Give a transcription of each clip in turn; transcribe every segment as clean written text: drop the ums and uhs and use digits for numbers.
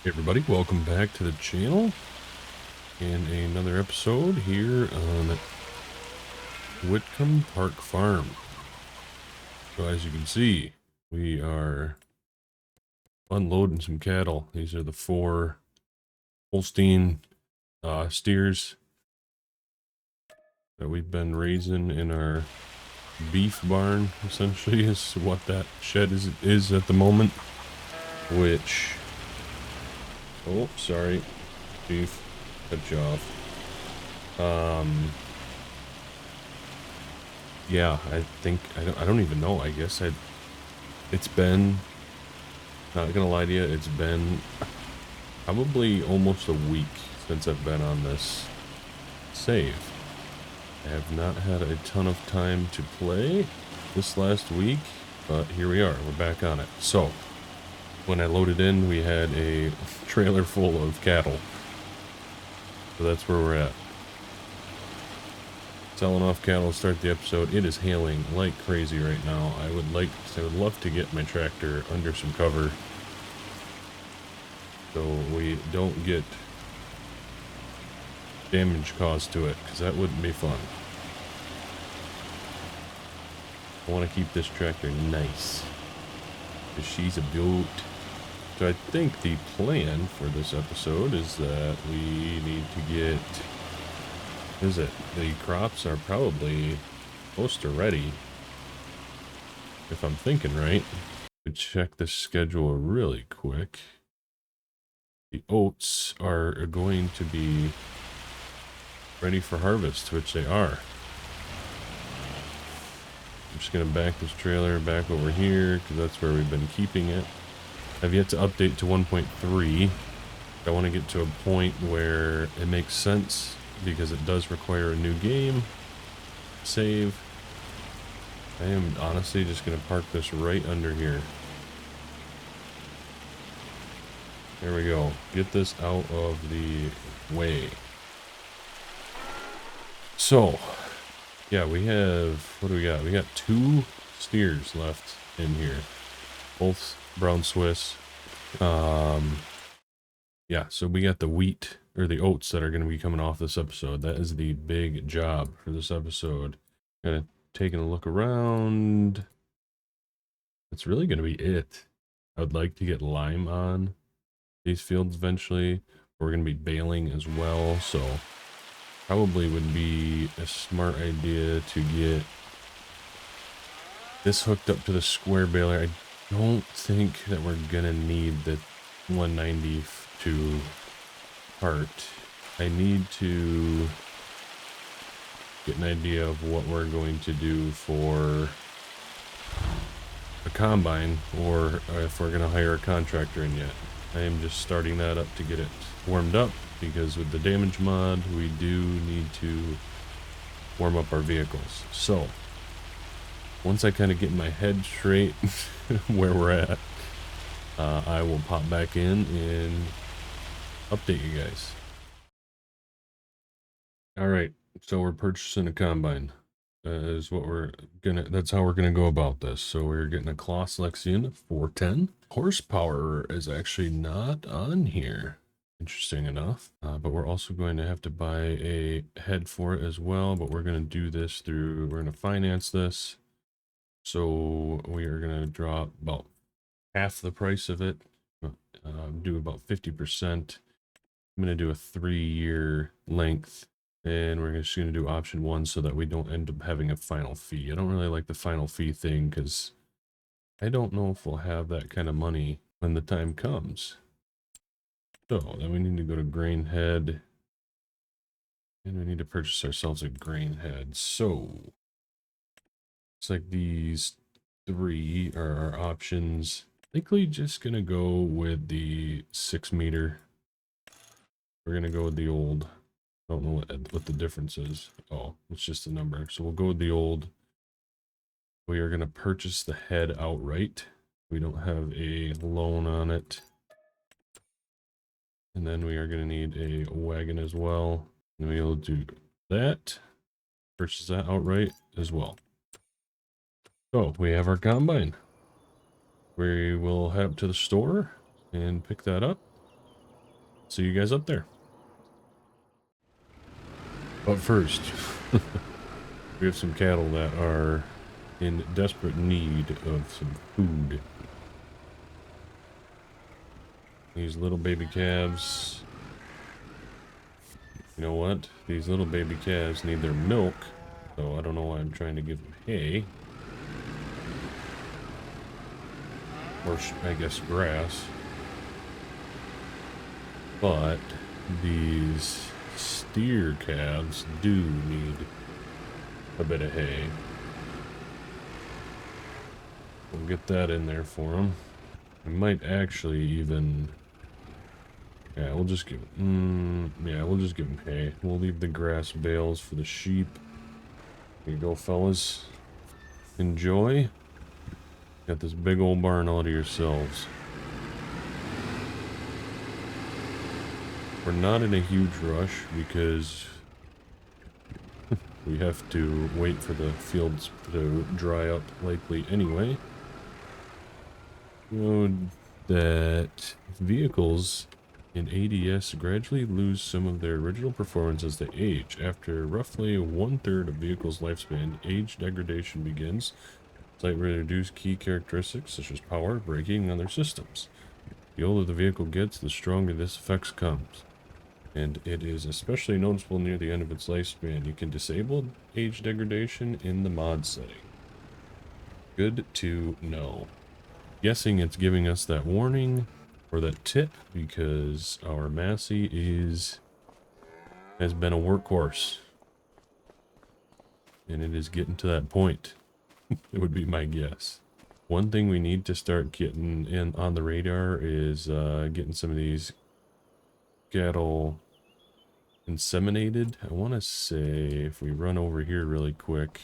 Hey everybody, welcome back to the channel and another episode here on Witcombe Park Farm. So as you can see, we are unloading some cattle. These are the 4 Holstein steers that we've been raising in our beef barn, essentially is what that shed is at the moment. Which, oh sorry, beef, cut you off. Yeah, I think I don't even know. I guess it's been, not gonna lie to you, it's been probably almost a week since I've been on this save. I have not had a ton of time to play this last week, but here we are. We're back on it. So when I loaded in, we had a trailer full of cattle. So that's where we're at. Selling off cattle to start the episode. It is hailing like crazy right now. I would love to get my tractor under some cover so we don't get damage caused to it, because that wouldn't be fun. I want to keep this tractor nice, because she's a beaut. So I think the plan for this episode is that we need to get, the crops are probably close to ready, if I'm thinking right. To check the schedule really quick. The oats are going to be ready for harvest, which they are. I'm just going to back this trailer back over here, because that's where we've been keeping it. I've yet to update to 1.3. I want to get to a point where it makes sense, because it does require a new game. Save. I am honestly just going to park this right under here. There we go. Get this out of the way. So, yeah, we have, what do we got? We got 2 steers left in here. Both brown Swiss. Yeah, so we got the wheat, or the oats, that are going to be coming off this episode. That is the big job for this episode. Kind of taking a look around. That's really going to be it. I would like to get lime on these fields eventually. We're going to be baling as well, so probably would be a smart idea to get this hooked up to the square baler. I don't think that we're going to need the 192 part. I need to get an idea of what we're going to do for a combine, or if we're going to hire a contractor in yet. I am just starting that up to get it warmed up, because with the damage mod, we do need to warm up our vehicles. So once I kind of get my head straight where we're at, I will pop back in and update you guys. All right, so we're purchasing a combine. Is what that's how we're gonna go about this. So we're getting a Kloss Lexion 410. Horsepower is actually not on here, interesting enough, but we're also going to have to buy a head for it as well. But we're going to do this through, we're going to finance this, so we are going to drop about half the price of it, do about 50%. I'm going to do a 3-year length, and we're just going to do option 1 so that we don't end up having a final fee. I don't really like the final fee thing, because I don't know if we'll have that kind of money when the time comes. So then we need to go to grain head, and we need to purchase ourselves a grain head. So it's like these 3 are our options. Likely just gonna go with the 6-meter. We're gonna go with the old. I don't know what the difference is. Oh, it's just a number. So we'll go with the old. We are gonna purchase the head outright. We don't have a loan on it. And then we are going to need a wagon as well. And we'll do that. Purchase that outright as well. So we have our combine. We will head up to the store and pick that up. see you guys up there. But first, we have some cattle that are in desperate need of some food. These little baby calves, you know what? These little baby calves need their milk, so I don't know why I'm trying to give them hay. Or I guess grass. But these steer calves do need a bit of hay. We'll get that in there for them. I might actually even... Yeah, we'll just give... yeah, we'll just give them hay. We'll leave the grass bales for the sheep. Here you go, fellas. Enjoy. Got this big old barn all to yourselves. We're not in a huge rush because we have to wait for the fields to dry up likely anyway. You know that vehicles in ADS gradually lose some of their original performance as they age. After roughly 1/3 of vehicles' lifespan, age degradation begins. Slightly reduce key characteristics such as power, braking, and other systems. The older the vehicle gets, the stronger this effect comes. And it is especially noticeable near the end of its lifespan. You can disable age degradation in the mod setting. Good to know. Guessing it's giving us that warning or that tip because our Massey has been a workhorse. And it is getting to that point. It would be my guess. One thing we need to start getting in on the radar is getting some of these cattle inseminated. I want to say, if we run over here really quick,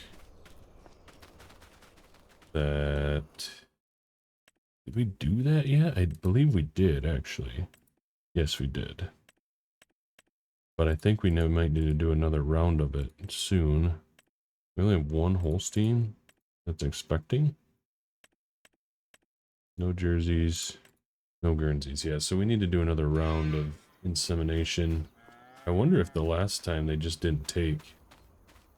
that... Did we do that yet? I believe we did, actually. Yes, we did. But I think we might need to do another round of it soon. We only have one Holstein that's expecting. No jerseys, no Guernseys. Yeah, so we need to do another round of insemination. I wonder if the last time they just didn't take.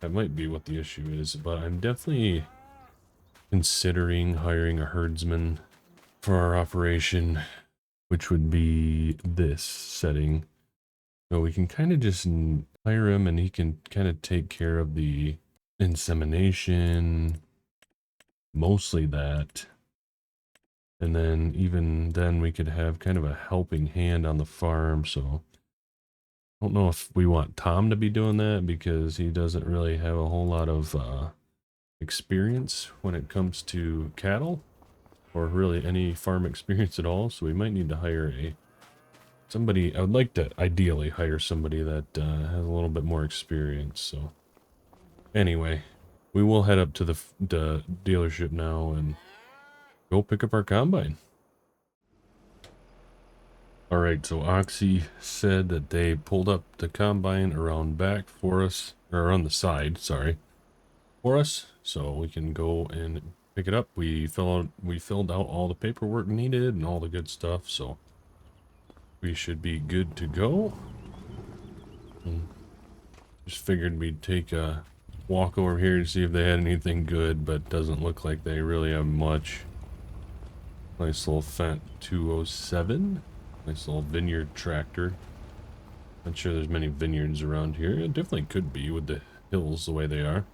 That might be what the issue is, but I'm definitely considering hiring a herdsman for our operation, which would be this setting. So we can kind of just hire him and he can kind of take care of the insemination, mostly that. And then even then we could have kind of a helping hand on the farm, so I don't know if we want Tom to be doing that because he doesn't really have a whole lot of experience when it comes to cattle or really any farm experience at all. So we might need to hire somebody. I would like to ideally hire somebody that has a little bit more experience. So anyway, we will head up to the dealership now and go pick up our combine. Alright, so Oxy said that they pulled up the combine around back for us, or on the side, sorry, for us, so we can go and pick it up. We filled out all the paperwork needed and all the good stuff, so we should be good to go. Just figured we'd take a walk over here to see if they had anything good, but doesn't look like they really have much. Nice little Fendt 207. Nice little vineyard tractor. Not sure there's many vineyards around here. It definitely could be with the hills the way they are.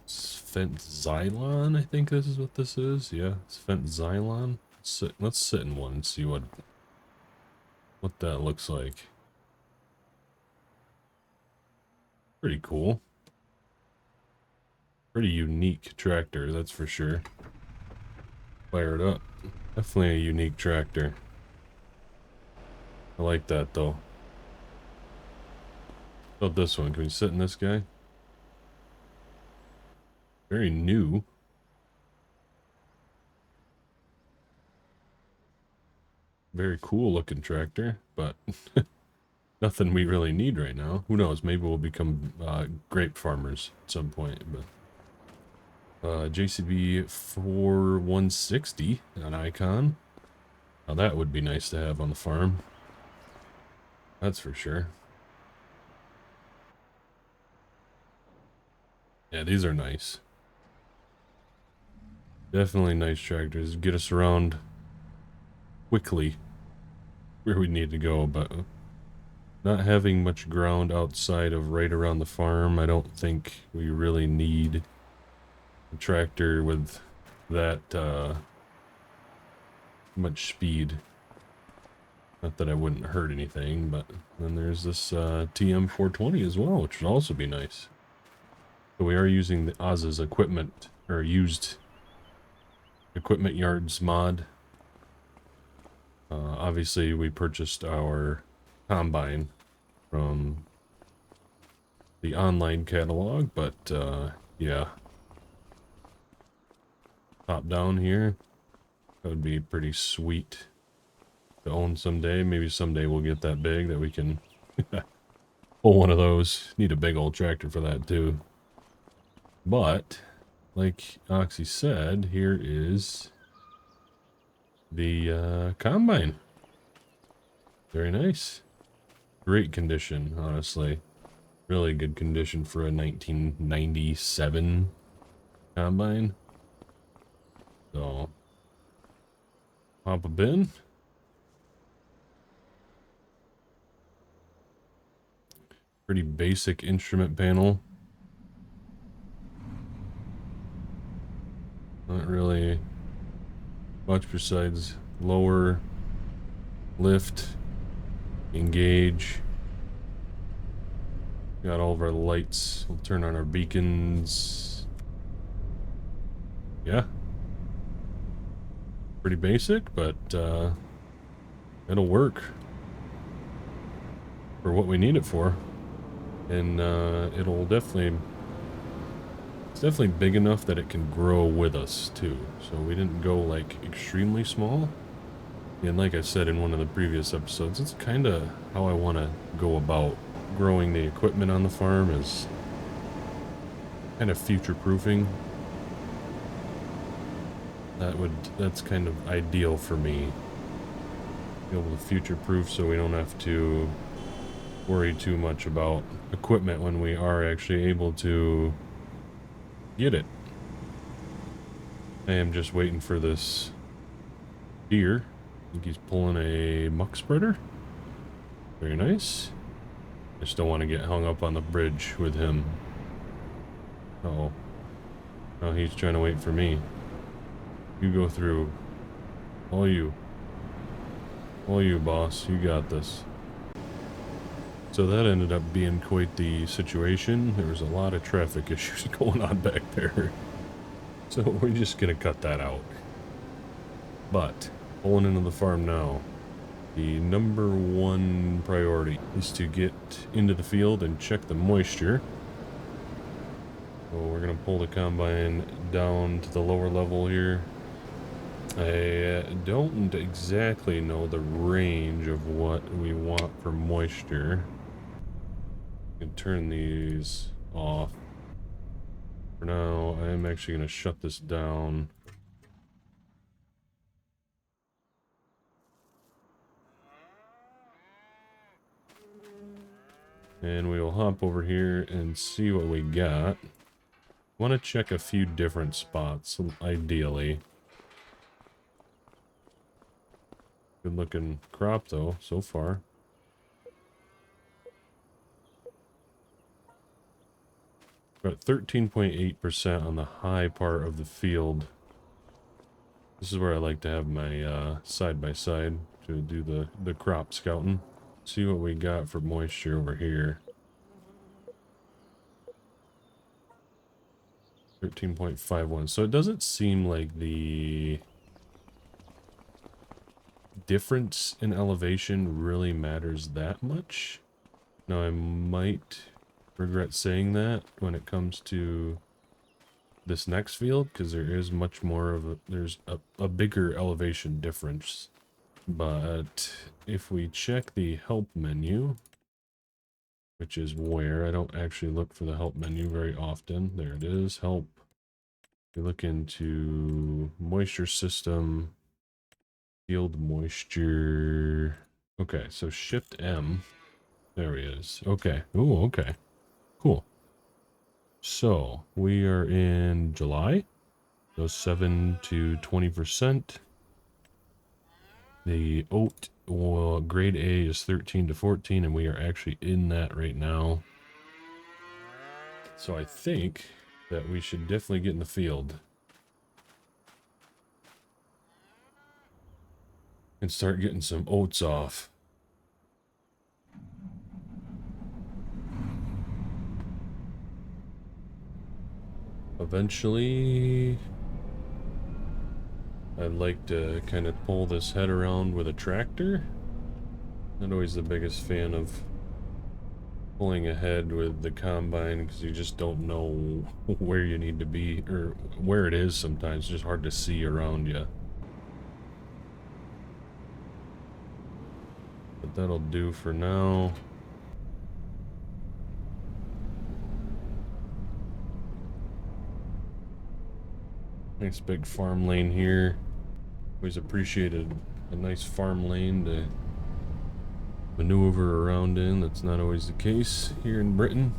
Fendt Xylon, I think this is what this is. Yeah, it's Fendt Xylon. Let's sit in one and see what that looks like. Pretty cool. Pretty unique tractor, that's for sure. Fire it up. Definitely a unique tractor. I like that though. How about this one? Can we sit in this guy? Very new. Very cool looking tractor, but nothing we really need right now. Who knows? Maybe we'll become grape farmers at some point. But JCB 4160, an icon. Now that would be nice to have on the farm. That's for sure. Yeah, these are nice. Definitely nice tractors. Get us around quickly where we need to go, but not having much ground outside of right around the farm, I don't think we really need a tractor with that much speed. Not that I wouldn't hurt anything, but then there's this TM420 as well, which would also be nice. So we are using the Oz's equipment, or used equipment yards mod. Obviously, we purchased our combine from the online catalog, but yeah, top down here, that would be pretty sweet to own someday. Maybe someday we'll get that big that we can pull one of those. Need a big old tractor for that too. But like Oxy said, here is the combine. Very nice. Great condition, honestly. Really good condition for a 1997 combine. So, pop a bin. Pretty basic instrument panel. Not really much besides lower, lift, engage. Got all of our lights. We'll turn on our beacons. Yeah. Pretty basic, but it'll work for what we need it for. And it'll definitely... It's definitely big enough that it can grow with us, too. So we didn't go, like, extremely small. And like I said in one of the previous episodes, it's kind of how I want to go about growing the equipment on the farm, is kind of future-proofing. That's kind of ideal for me. Be able to future-proof so we don't have to worry too much about equipment when we are actually able to get it. I am just waiting for this deer. I think he's pulling a muck spreader. Very nice. I just don't want to get hung up on the bridge with him. Uh-oh. Oh, he's trying to wait for me. You go through. All you. All you, boss. You got this. So that ended up being quite the situation. There was a lot of traffic issues going on back there. So we're just going to cut that out. But, pulling into the farm now. The number one priority is to get into the field and check the moisture. So we're going to pull the combine down to the lower level here. I don't exactly know the range of what we want for moisture. I can turn these off. For now, I am actually going to shut this down. And we will hop over here and see what we got. Want to check a few different spots, ideally. Good looking crop though, so far. Got 13.8% on the high part of the field. This is where I like to have my side-by-side to do the crop scouting. See what we got for moisture over here. 13.51. So it doesn't seem like the difference in elevation really matters that much. Now I might regret saying that when it comes to this next field, because there is much more of there's a bigger elevation difference. But if we check the help menu, which is where I don't actually look for the help menu very often. There it is, help. We look into moisture system, field moisture. Okay, so Shift M There he is. Okay. Oh, okay. Cool. So we are in July. Goes 7 to 20%. The oat grade A is 13 to 14, and we are actually in that right now. So I think that we should definitely get in the field and start getting some oats off. Eventually, I'd like to kind of pull this head around with a tractor. Not always the biggest fan of pulling ahead with the combine because you just don't know where you need to be or where it is sometimes. It's just hard to see around you. But that'll do for now. Nice big farm lane here. Always appreciated a nice farm lane to maneuver around in. That's not always the case here in Britain.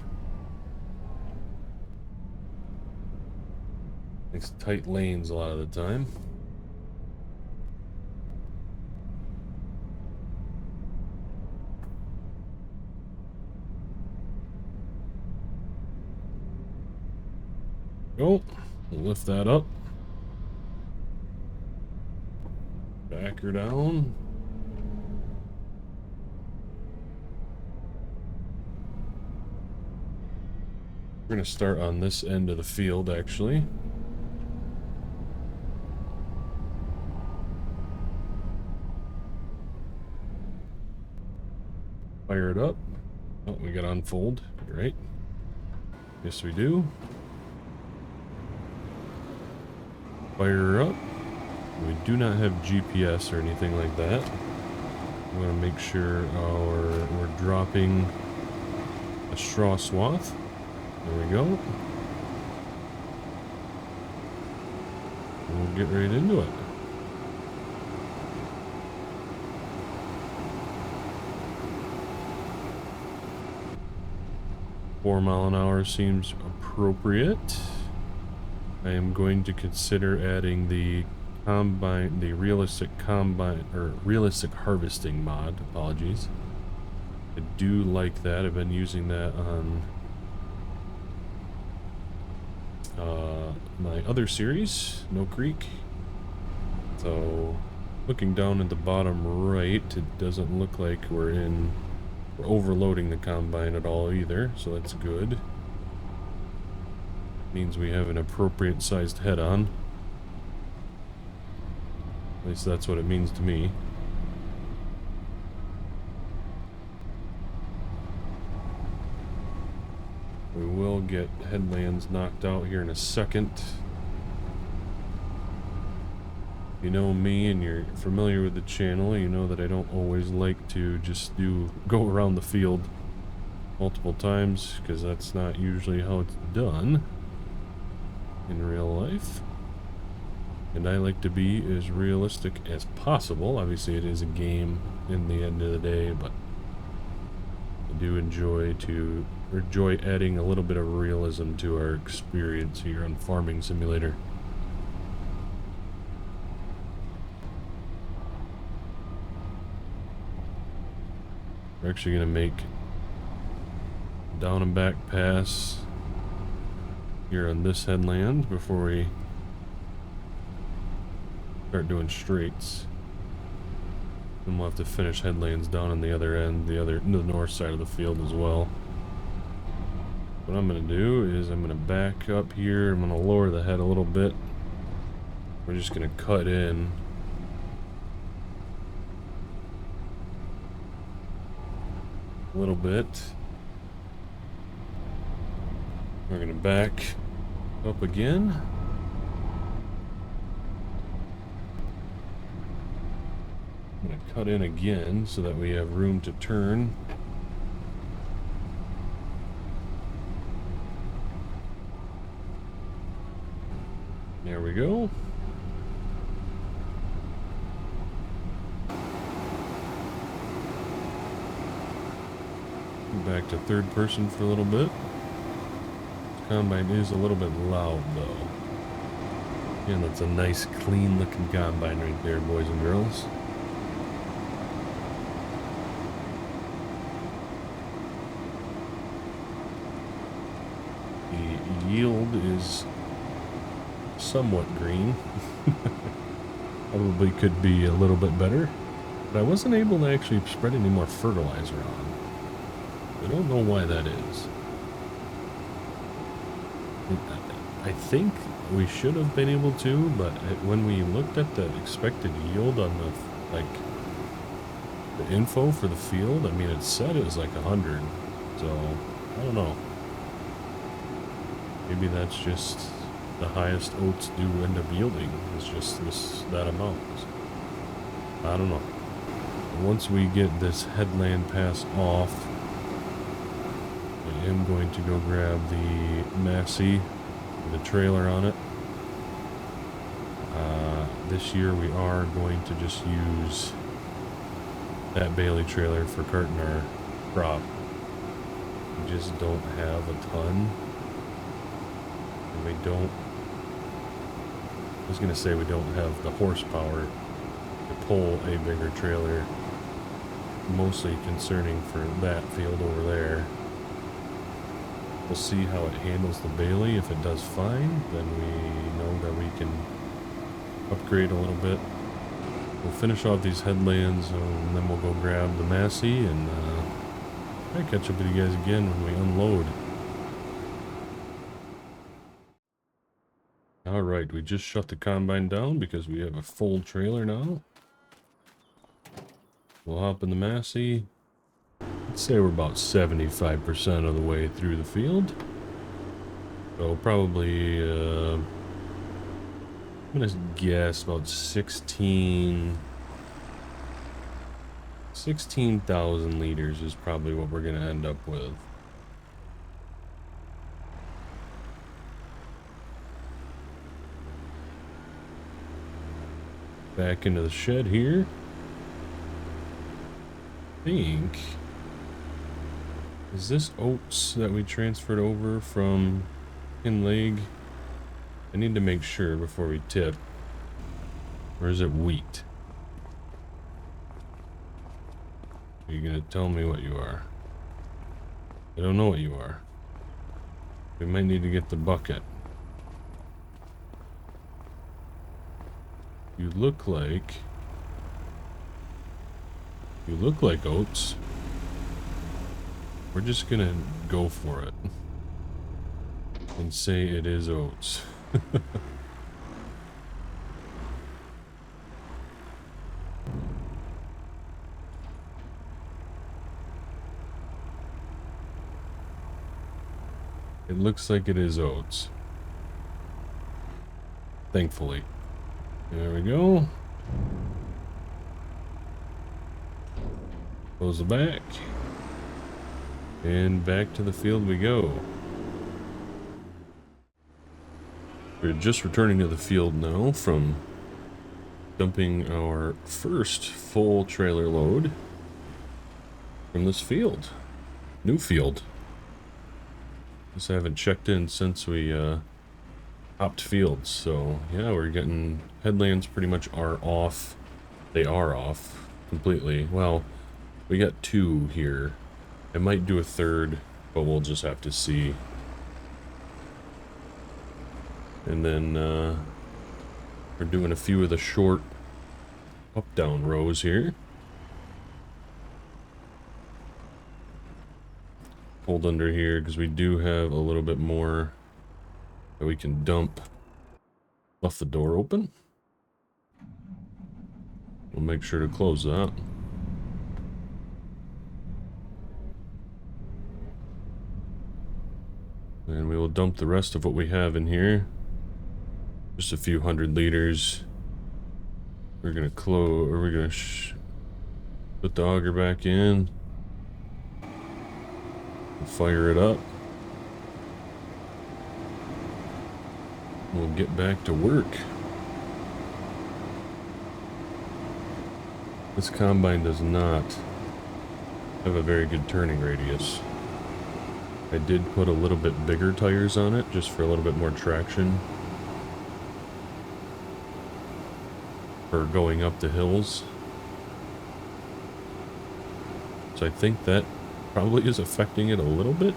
Nice tight lanes a lot of the time. Go. We'll lift that up. Back her down. We're going to start on this end of the field, actually. Fire it up. Oh, we got unfold. Right. Yes, we do. Fire her up. We do not have GPS or anything like that. We want to make sure we're dropping a straw swath. There we go. We'll get right into it. $4 mph seems appropriate. I am going to consider adding the realistic harvesting mod. Apologies. I do like that. I've been using that on my other series, No Creek. So, looking down at the bottom right, it doesn't look like we're overloading the combine at all either, so that's good. Means we have an appropriate sized head on. At least that's what it means to me. We will get headlands knocked out here in a second. If you know me and you're familiar with the channel, you know that I don't always like to just go around the field multiple times, because that's not usually how it's done in real life. And I like to be as realistic as possible. Obviously it is a game in the end of the day, but I do enjoy adding a little bit of realism to our experience here on Farming Simulator. We're actually going to make down and back pass here on this headland before we start doing straights. And we'll have to finish headlands down on the other end, the north side of the field as well. What I'm going to do is I'm going to back up here. I'm going to lower the head a little bit. We're just going to cut in. A little bit. We're going to back up again. I'm going to cut in again so that we have room to turn. There we go. Back to third person for a little bit. This combine is a little bit loud though. And that's a nice clean looking combine right there, boys and girls. The yield is somewhat green. Probably could be a little bit better, but I wasn't able to actually spread any more fertilizer on. I don't know why that is. I think we should have been able to, but when we looked at the expected yield on the, like, the info for the field, I mean, it said it was like 100, so I don't know. Maybe that's just the highest oats do end up yielding is just that amount. I don't know. Once we get this headland pass off, I am going to go grab the Massey, the trailer on it. This year we are going to just use that Bailey trailer for carting our crop. We just don't have a ton. And we don't, I was going to say we don't have the horsepower to pull a bigger trailer. Mostly concerning for that field over there. We'll see how it handles the Bailey. If it does fine, then we know that we can upgrade a little bit. We'll finish off these headlands and then we'll go grab the Massey and I'll catch up with you guys again when we unload. Alright, we just shut the combine down because we have a full trailer now. We'll hop in the Massey. Let's say we're about 75% of the way through the field. So probably, I'm gonna guess about 16,000 liters is probably what we're gonna end up with. Back into the shed here. I think, is this oats that we transferred over from Kinleg? I need to make sure before we tip. Or is it wheat? Are you gonna tell me what you are? I don't know what you are. We might need to get the bucket. You look like oats. We're just gonna go for it and say it is oats. It looks like it is oats. Thankfully. There we go. Close the back. And back to the field we go. We're just returning to the field now from dumping our first full trailer load from this field. New field. Just haven't checked in since we hopped fields. So yeah, we're getting headlands pretty much are off. They are off completely. Well, we got two here. I might do a third, but we'll just have to see. And then we're doing a few of the short up-down rows here. Hold under here because we do have a little bit more that we can dump. Left the door open. We'll make sure to close that. And we will dump the rest of what we have in here. Just a few hundred liters. We're gonna close, or we're gonna put the auger back in. Fire it up. We'll get back to work. This combine does not have a very good turning radius. I did put a little bit bigger tires on it just for a little bit more traction for going up the hills. So I think that probably is affecting it a little bit.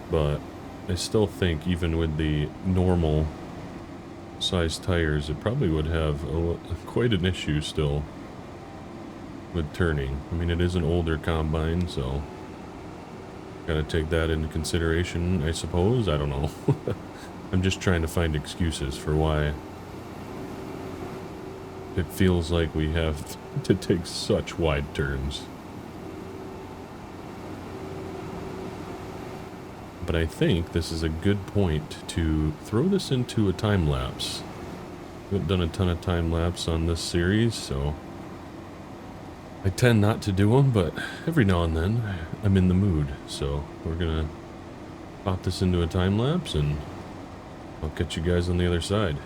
But I still think even with the normal size tires, it probably would have quite an issue still with turning. I mean, it is an older combine, so gotta take that into consideration, I suppose. I don't know. I'm just trying to find excuses for why it feels like we have to take such wide turns. But I think this is a good point to throw this into a time lapse. We haven't done a ton of time lapse on this series, so I tend not to do them, but every now and then I'm in the mood. So we're gonna pop this into a time lapse and I'll catch you guys on the other side.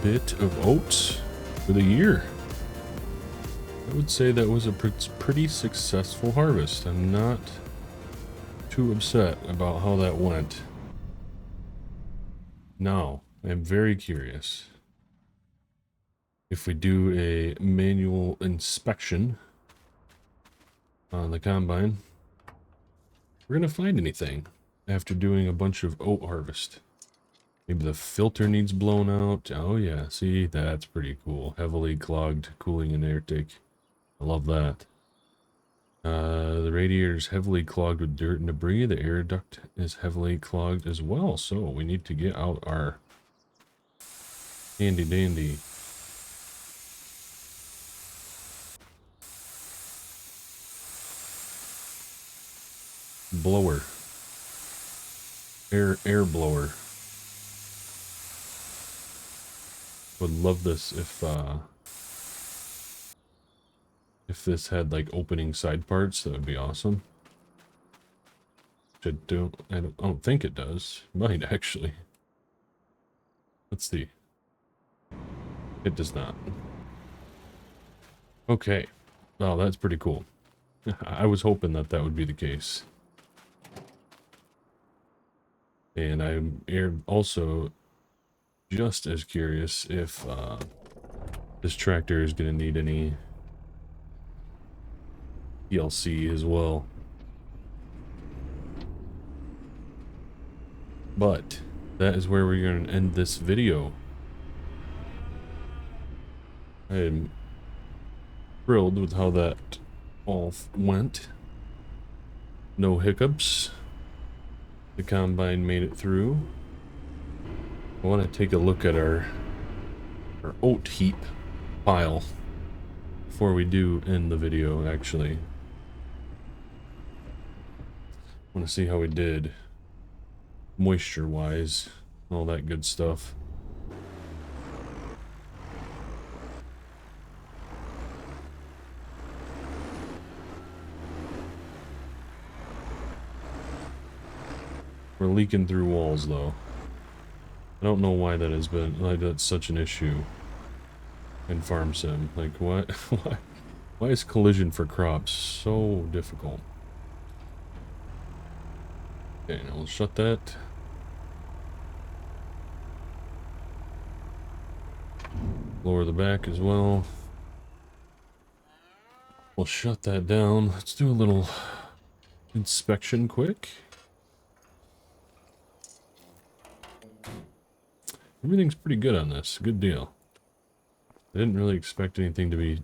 bit of oats for the year. I would say that was a pretty successful harvest. I'm not too upset about how that went. Now, I'm very curious if we do a manual inspection on the combine, we're gonna find anything after doing a bunch of oat harvest. Maybe the filter needs blown out. Oh yeah, see, that's pretty cool. Heavily clogged cooling and air take. I love that. The radiator is heavily clogged with dirt and debris. The air duct is heavily clogged as well. So we need to get out our handy dandy blower. Air blower. Would love this if this had like opening side parts. That would be awesome. I don't think it does. Might actually. Let's see. It does not. Okay. Oh, that's pretty cool. I was hoping that that would be the case. And I'm also just as curious if this tractor is going to need any DLC as well. But that is where we're going to end this video. I am thrilled with how that all went. No hiccups. The combine made it through. I want to take a look at our oat heap pile before we do end the video, actually. I want to see how we did moisture-wise, all that good stuff. We're leaking through walls, though. I don't know why that has been, like, that's such an issue in Farm Sim. Like, what? Why is collision for crops so difficult? Okay, now we'll shut that. Lower the back as well. We'll shut that down. Let's do a little inspection quick. Everything's pretty good on this. Good deal. I didn't really expect anything to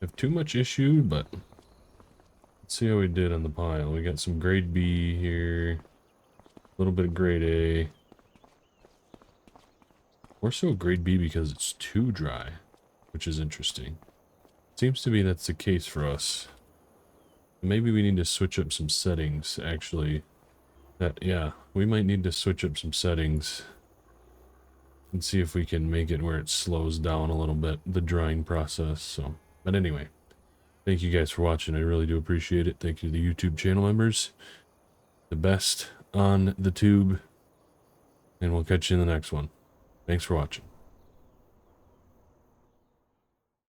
have too much issue, but let's see how we did on the pile. We got some grade B here, a little bit of grade A. More so grade B because it's too dry, which is interesting. Seems to be that's the case for us. Maybe we need to switch up some settings, actually. Yeah, we might need to switch up some settings and see if we can make it where it slows down a little bit, the drying process. So, but anyway, thank you guys for watching. I really do appreciate it. Thank you to the YouTube channel members, the best on the tube, and we'll catch you in the next one. Thanks for watching.